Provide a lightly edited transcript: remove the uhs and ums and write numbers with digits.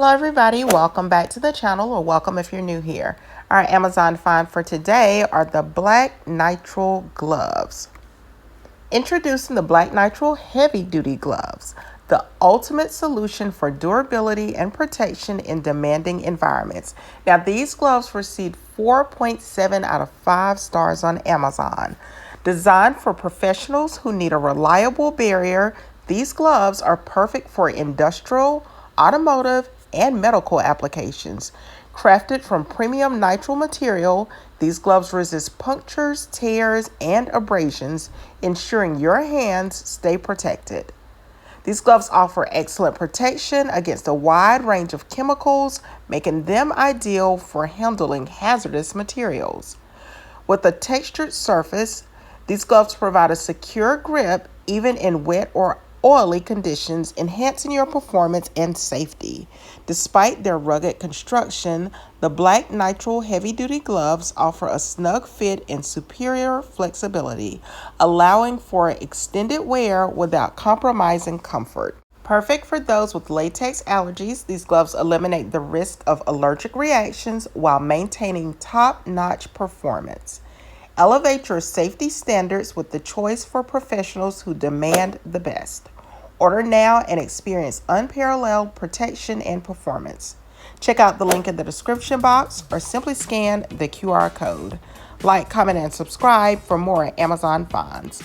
Hello everybody, welcome back to the channel, or welcome if you're new here. Our Amazon find for today are the Black Nitrile gloves. Introducing the Black Nitrile heavy duty gloves, the ultimate solution for durability and protection in demanding environments. Now these gloves received 4.7 out of 5 stars on Amazon. Designed for professionals who need a reliable barrier, these gloves are perfect for industrial, automotive, and medical applications. Crafted from premium nitrile material, these gloves resist punctures, tears, and abrasions, ensuring your hands stay protected. These gloves offer excellent protection against a wide range of chemicals, making them ideal for handling hazardous materials. With a textured surface, these gloves provide a secure grip even in wet or oily conditions, enhancing your performance and safety. Despite their rugged construction, the Black Nitrile heavy-duty gloves offer a snug fit and superior flexibility, allowing for extended wear without compromising comfort. Perfect for those with latex allergies, these gloves eliminate the risk of allergic reactions while maintaining top-notch performance. Elevate your safety standards with the choice for professionals who demand the best. Order now and experience unparalleled protection and performance. Check out the link in the description box or simply scan the QR code. Like, comment, and subscribe for more Amazon finds.